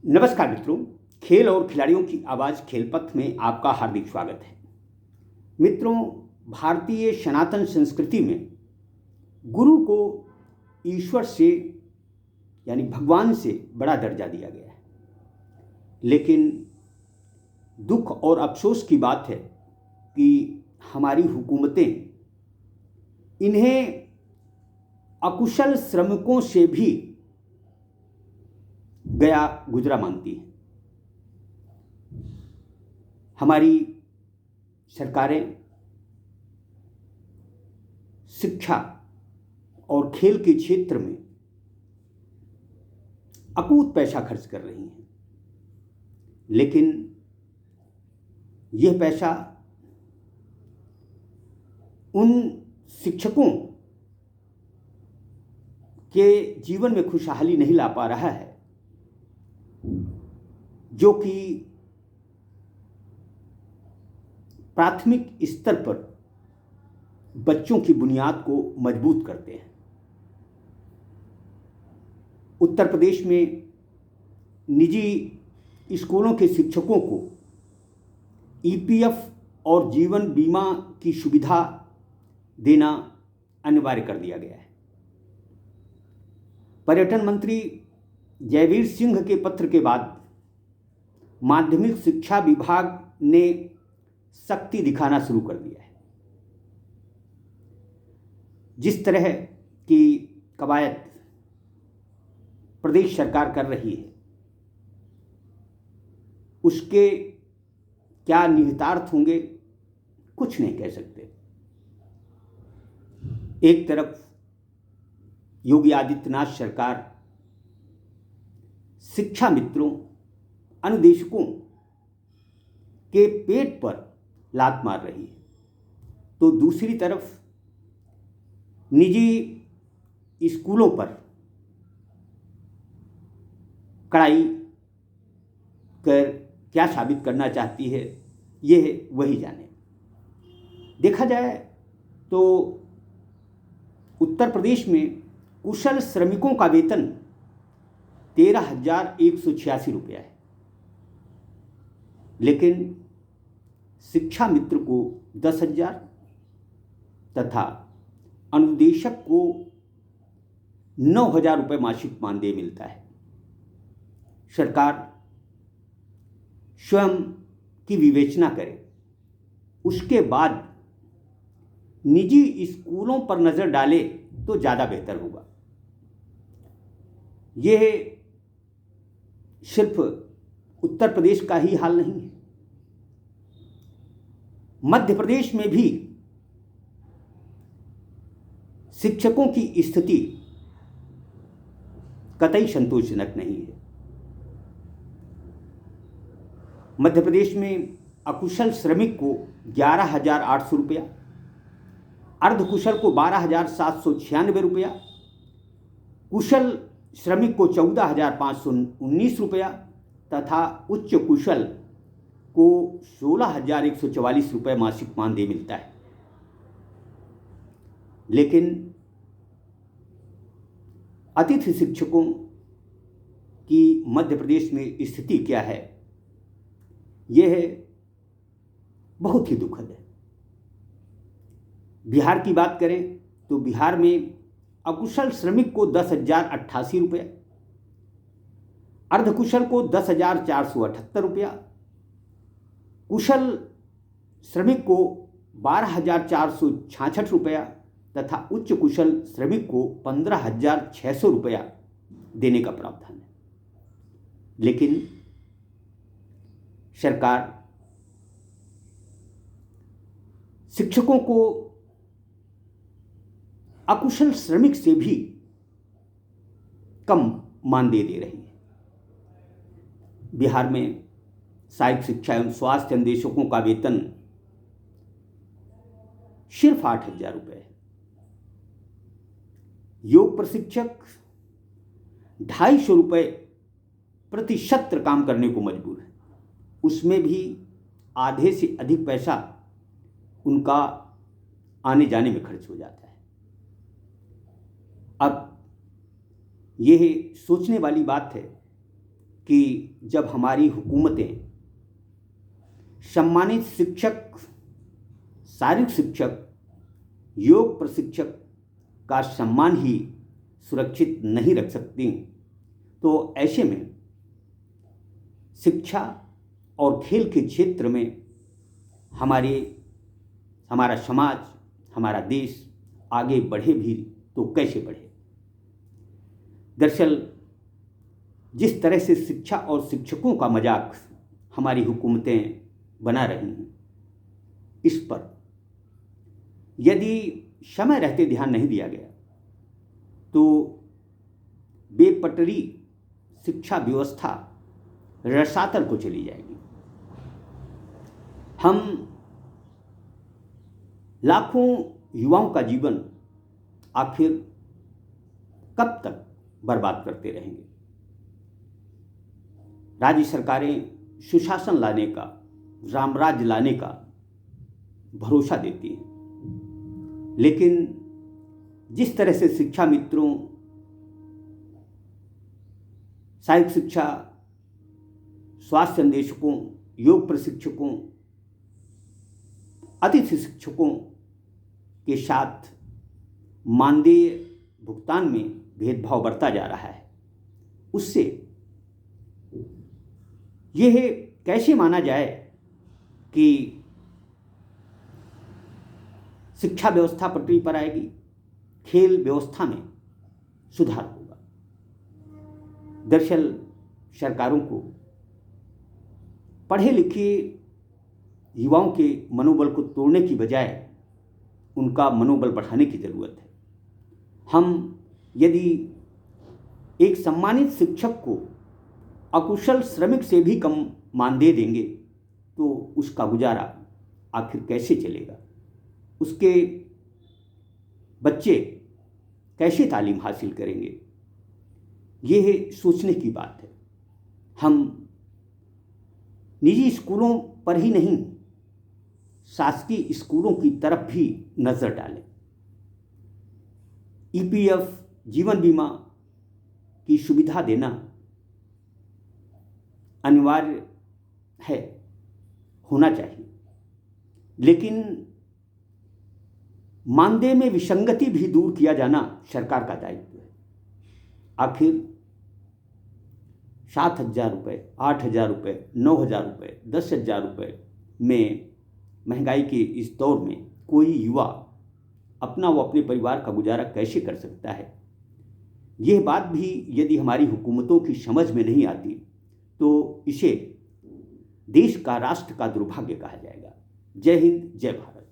नमस्कार मित्रों, खेल और खिलाड़ियों की आवाज़ खेलपथ में आपका हार्दिक स्वागत है। मित्रों, भारतीय सनातन संस्कृति में गुरु को ईश्वर से यानी भगवान से बड़ा दर्जा दिया गया है। लेकिन दुख और अफसोस की बात है कि हमारी हुकूमतें इन्हें अकुशल श्रमिकों से भी गया गुजरा मानती है। हमारी सरकारें शिक्षा और खेल के क्षेत्र में अकूत पैसा खर्च कर रही हैं, लेकिन यह पैसा उन शिक्षकों के जीवन में खुशहाली नहीं ला पा रहा है जो कि प्राथमिक स्तर पर बच्चों की बुनियाद को मजबूत करते हैं। उत्तर प्रदेश में निजी स्कूलों के शिक्षकों को ईपीएफ और जीवन बीमा की सुविधा देना अनिवार्य कर दिया गया है। पर्यटन मंत्री जयवीर सिंह के पत्र के बाद माध्यमिक शिक्षा विभाग ने सख्ती दिखाना शुरू कर दिया है। जिस तरह की कवायद प्रदेश सरकार कर रही है, उसके क्या निहितार्थ होंगे कुछ नहीं कह सकते। एक तरफ योगी आदित्यनाथ सरकार शिक्षा मित्रों, अनुदेशकों के पेट पर लात मार रही है, तो दूसरी तरफ निजी स्कूलों पर कड़ाई कर क्या साबित करना चाहती है, यह वही जाने। देखा जाए तो उत्तर प्रदेश में कुशल श्रमिकों का वेतन 13,186 रुपया है, लेकिन शिक्षा मित्र को 10,000 तथा अनुदेशक को 9,000 रुपये मासिक मानदेय मिलता है। सरकार स्वयं की विवेचना करे, उसके बाद निजी स्कूलों पर नज़र डाले तो ज़्यादा बेहतर होगा। यह सिर्फ उत्तर प्रदेश का ही हाल नहीं है, मध्य प्रदेश में भी शिक्षकों की स्थिति कतई संतोषजनक नहीं है। मध्य प्रदेश में अकुशल श्रमिक को 11,800 रुपया, अर्धकुशल को 12,796 रुपया, कुशल श्रमिक को 14,519 रुपया तथा उच्च कुशल को 16,144 रुपये मासिक मानदेय मिलता है। लेकिन अतिथि शिक्षकों की मध्य प्रदेश में स्थिति क्या है, यह बहुत ही दुखद है। बिहार की बात करें तो बिहार में अकुशल श्रमिक को 10,088 रुपये, अर्धकुशल को 10,478 रुपया, कुशल श्रमिक को 12,466 रुपया तथा उच्च कुशल श्रमिक को 15,600 रुपया देने का प्रावधान है। लेकिन सरकार शिक्षकों को अकुशल श्रमिक से भी कम मानदेय दे रही है। बिहार में सहायक शिक्षा एवं स्वास्थ्य अनुदेशकों का वेतन सिर्फ 8,000 रुपये है। योग प्रशिक्षक 250 रुपये प्रति सत्र काम करने को मजबूर है, उसमें भी आधे से अधिक पैसा उनका आने जाने में खर्च हो जाता है। अब यह सोचने वाली बात है कि जब हमारी हुकूमतें सम्मानित शिक्षक, शारीरिक शिक्षक, योग प्रशिक्षक का सम्मान ही सुरक्षित नहीं रख सकती, तो ऐसे में शिक्षा और खेल के क्षेत्र में हमारा समाज, हमारा देश आगे बढ़े भी तो कैसे बढ़े। दरअसल जिस तरह से शिक्षा और शिक्षकों का मजाक हमारी हुकूमतें बना रही हैं, इस पर यदि समय रहते ध्यान नहीं दिया गया तो बेपटरी शिक्षा व्यवस्था रसातल को चली जाएगी। हम लाखों युवाओं का जीवन आखिर कब तक बर्बाद करते रहेंगे। राज्य सरकारें सुशासन लाने का, रामराज्य लाने का भरोसा देती हैं, लेकिन जिस तरह से शिक्षा मित्रों, सहायक शिक्षा, स्वास्थ्य संदेशकों, योग प्रशिक्षकों, अतिथि शिक्षकों के साथ मानदेय भुगतान में भेदभाव बढ़ता जा रहा है, उससे यह कैसे माना जाए कि शिक्षा व्यवस्था पटरी पर आएगी, खेल व्यवस्था में सुधार होगा। दरअसल सरकारों को पढ़े लिखे युवाओं के मनोबल को तोड़ने की बजाय उनका मनोबल बढ़ाने की ज़रूरत है। हम यदि एक सम्मानित शिक्षक को अकुशल श्रमिक से भी कम मानदेय देंगे तो उसका गुजारा आखिर कैसे चलेगा, उसके बच्चे कैसे तालीम हासिल करेंगे, यह सोचने की बात है। हम निजी स्कूलों पर ही नहीं, शासकीय स्कूलों की तरफ भी नज़र डालें। ईपीएफ, जीवन बीमा की सुविधा देना अनिवार्य है, होना चाहिए, लेकिन मानदेय में विसंगति भी दूर किया जाना सरकार का दायित्व है। आखिर 7,000 रुपये, 8,000 रुपये, 9,000 रुपये, 10,000 रुपये में महंगाई के इस दौर में कोई युवा अपना व अपने परिवार का गुजारा कैसे कर सकता है। यह बात भी यदि हमारी हुकूमतों की समझ में नहीं आती तो इसे देश का, राष्ट्र का दुर्भाग्य कहा जाएगा। जय हिंद, जय भारत।